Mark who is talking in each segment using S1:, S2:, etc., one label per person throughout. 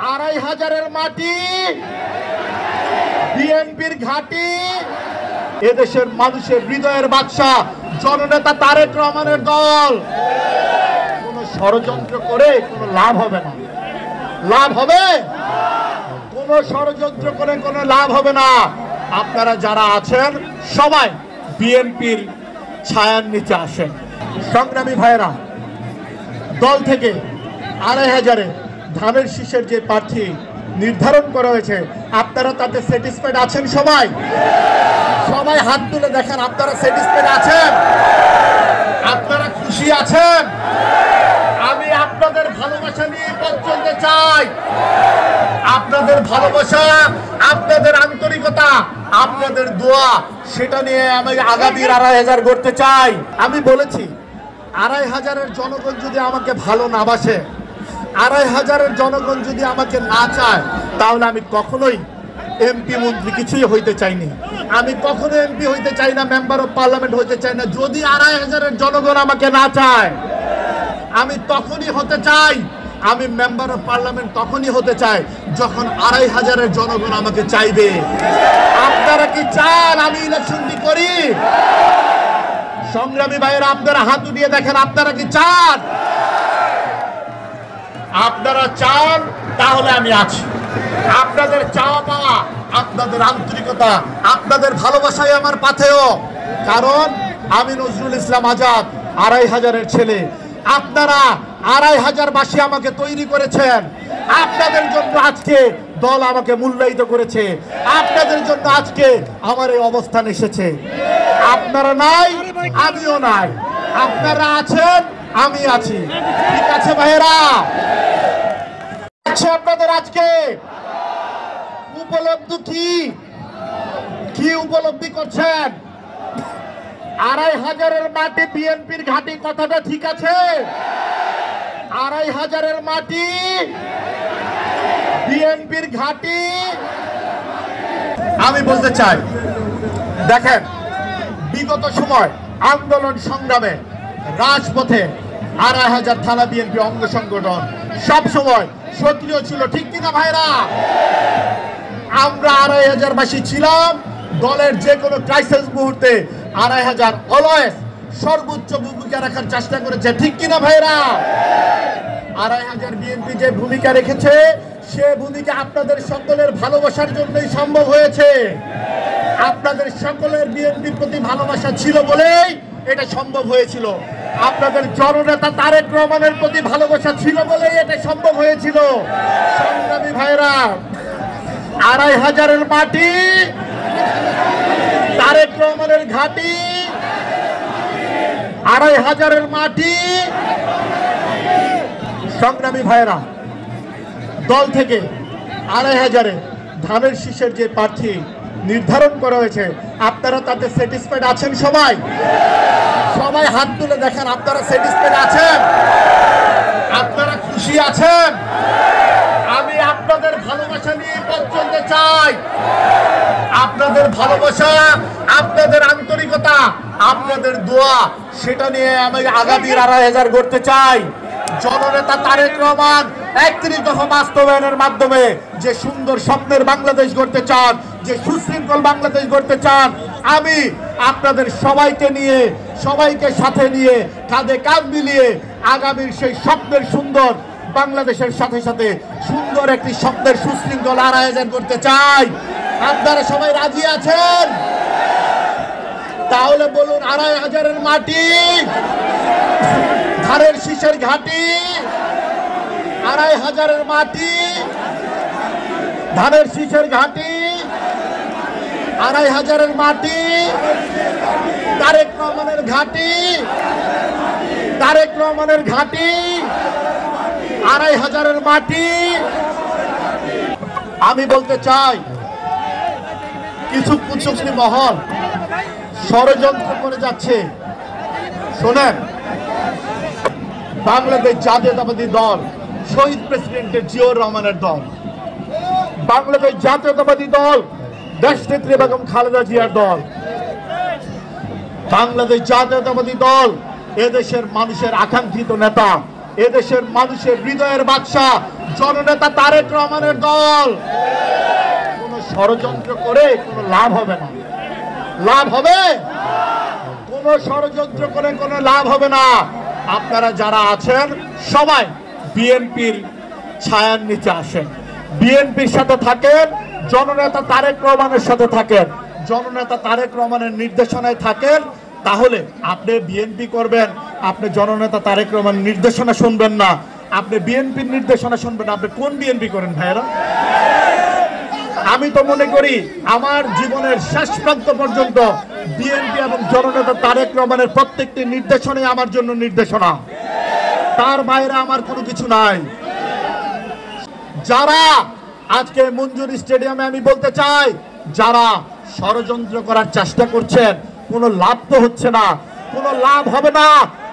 S1: 2500-এর মাটি, বিএনপির ঘাঁটি, এদেশের মানুষের হৃদয়ের বাদশা জননেতা তারেক রহমানের দল। কোন ষড়যন্ত্র করে কোনো লাভ হবে না। লাভ হবে? কোন ষড়যন্ত্র করে কোনো লাভ হবে না। আপনারা যারা আছেন সবাই বিএনপির ছায়ার নিচে আসেন। সংগ্রামী ভাইরা, দল থেকে 2500-এ ধানের শীষের যে প্রার্থী নির্ধারণ করা হয়েছে, আপনারা তাতে স্যাটিসফাইড আছেন? সবাই সবাই হাত তুলে দেখেন, আপনারা স্যাটিসফাইড আছেন? আপনারা খুশি আছেন? আমি আপনাদের ভালোবাসা নিয়ে পথ চলতে চাই। আপনাদের ভালোবাসা, আপনাদের আন্তরিকতা, আপনাদের দোয়া, সেটা নিয়ে আমি আগামী 2500 করতে চাই। আমি বলেছি 2500-এর জনগণ যদি আমাকে ভালো না বাসে, 2500-এর জনগণ যদি আমাকে না চায়, তাহলে আমি কখনোই এমপি মন্ত্রী কিছুই হইতে চাইনি। আমি কখনো এমপি হইতে চাই না, মেম্বার অফ পার্লামেন্ট হইতে চাই না। যদি 2500-এর জনগণ আমাকে না চায়, আমি তখনই হতে চাই, আমি মেম্বার অফ পার্লামেন্ট তখনই হতে চাই যখন 2500-এর জনগণ আমাকে চাইবে। আপনারা কি চান আমি ইলেকশনটি করি? সংগ্রামী ভাইয়েরা, আপনারা হাত উঠিয়ে দেখেন, আপনারা কি চান? আপনারা চান, তাহলে আমি আছি। আপনাদের চাওয়া পাওয়া, আপনাদের আন্তরিকতা, আপনাদের ভালোবাসাই আমার পাথেয়। কারণ আমি নজরুল ইসলাম আজাদ 2500-এর ছেলে। আপনারা 2500-বাসী আমাকে তৈরি করেছেন। আপনাদের জন্য আজকে দল আমাকে মূল্যায়িত করেছে। আপনাদের জন্য আজকে আমার এই অবস্থান এসেছে। আপনারা নাই, আমিও নাই। আপনারা আছেন, আমি আছি। ঠিক আছে ভাইয়েরা? আপনাদের আজকে উপলব্ধি কি উপলব্ধি করছেন? 2500-এর মাটি, বিএনপির ঘাঁটি, কথাটা ঠিক আছে? 2500-এর মাটি, বিএনপির ঘাঁটি। আমি বলতে চাই, দেখেন, বিগত সময় আন্দোলন সংগ্রামে রাজপথে 2500 থানা বিএনপি অঙ্গ সংগঠন সব সময় সক্রিয় ছিল। ঠিক কিনা ভাইরা? আমরা 2500-বাসী ছিলাম। দলের যে কোনো ক্রাইসিস মুহূর্তে 2500 অলওয়েজ সর্বোচ্চ ভূমিকা রাখার চেষ্টা করেছে। ঠিক কিনা ভাইরা? 2500 বিএনপি যে ভূমিকা রেখেছে, সে ভূমিকা আপনাদের সকলের ভালোবাসার জন্যই সম্ভব হয়েছে। আপনাদের সকলের বিএনপির প্রতি ভালোবাসা ছিল বলেই এটা সম্ভব হয়েছিল। আপনাদের জননেতা তারেক রহমানের প্রতি ভালোবাসা ছিল বলেই এটা সম্ভব হয়েছিল। সংগ্রামী ভাইরা, 2500-এর মাটি, তারেক রহমানের ঘাঁটি, 2500-এর মাটি। সংগ্রামী ভাইরা, দল থেকে 2500-এ ধানের শীষের যে প্রার্থী নির্ধারণ করা হয়েছে, আপনারা তাতে স্যাটিসফাইড আছেন? সবাই সবাই হাত তুলে দেখেন, আপনারা স্যাটিসফাইড আছেন? আপনারা খুশি আছেন? আমি আপনাদের ভালোবাসা নিয়ে পথ চলতে চাই। আপনাদের ভালোবাসা, আপনাদের আন্তরিকতা, আপনাদের দোয়া, সেটা নিয়ে আমি আগামী 2500 করতে চাই। জননেতা তারেক রহমান 31 দফা বাস্তবায়নের মাধ্যমে যে সুন্দর স্বপ্নের বাংলাদেশ গড়তে চান, যে সুশৃঙ্খল বাংলাদেশ গড়তে চান, আমি আপনাদের সবাইকে নিয়ে, সবাইকে সাথে নিয়ে, কাঁধে কাঁধ মিলিয়ে আগামীর সেই স্বপ্নের সুন্দর বাংলাদেশের সাথে সাথে সুন্দর একটি স্বপ্নের সুশৃঙ্খল 2500 করতে চাই। আপনারা সবাই রাজি আছেন? তাহলে বলুন, 2500-এর মাটি, ধানের শীষের ঘাঁটি, 2500-এর মাটি, ধানের শীষের ঘাঁটি, 2500-এর মাটি, তারেক রহমানের ঘাঁটি, তারেক রহমানের ঘাঁটি, 2500-এর মাটি। আমি বলতে চাই, কিছু কুচক্রী মহল ষড়যন্ত্র করে যাচ্ছে। শোনেন, বাংলাদেশ জাতীয়তাবাদী দল শহীদ প্রেসিডেন্টের জিয়াউর রহমানের দল, বাংলাদেশ জাতীয়তাবাদী দল দেশনেত্রী বেগম খালেদা জিয়ার দল, বাংলাদেশ জাতীয়তাবাদী দল এদেশের মানুষের আকাঙ্ক্ষিত নেতা, এদেশের মানুষের হৃদয়ের বাদশা জননেতা তারেক রহমানের দল। কোন ষড়যন্ত্র করে কোনো লাভ হবে না। লাভ হবে? কোন ষড়যন্ত্র করে কোনো লাভ হবে না। আপনারা যারা আছেন সবাই বিএনপির ছায়ার নিচে আসেন, বিএনপির সাথে থাকেন, জননেতা তারেক রহমানের সাথে থাকেন, জননেতা তারেক রহমানের নির্দেশনায় থাকেন। তাহলে আপনি বিএনপি করবেন, আপনি জননেতা তারেক রহমানের নির্দেশনা শুনবেন না, আপনি বিএনপির নির্দেশনা শুনবেন। আপনি কোন বিএনপি করেন ভাইয়েরা? আমি তো মনে করি আমার জীবনের শেষ প্রান্ত পর্যন্ত বিএনপি এবং জননেতা তারেক রহমানের প্রত্যেকটি নির্দেশনাই আমার জন্য নির্দেশনা, তার বাইরে আমার কোনো কিছু নাই। যারা আজকে মঞ্জুর স্টেডিয়ামে, আমি বলতে চাই, যারা ষড়যন্ত্র করার চেষ্টা করছেন, কোনো লাভ তো হচ্ছে না, কোনো লাভ হবে না।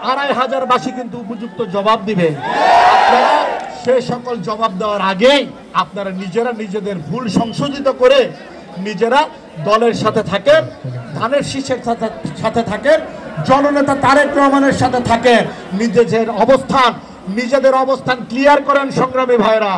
S1: ২৫০০ বাসী কিন্তু উপযুক্ত জবাব দিবে। আপনারা সে সকল জবাব দেওয়ার আগেই আপনারা নিজেরা নিজেদের ভুল সংশোধিত করে নিজেরা দলের সাথে থাকেন, ধানের শীষের সাথে থাকেন, জননেতা তারেক রহমানের সাথে থাকেন, নিজেদের অবস্থান ক্লিয়ার করেন সংগ্রামী ভাইরা।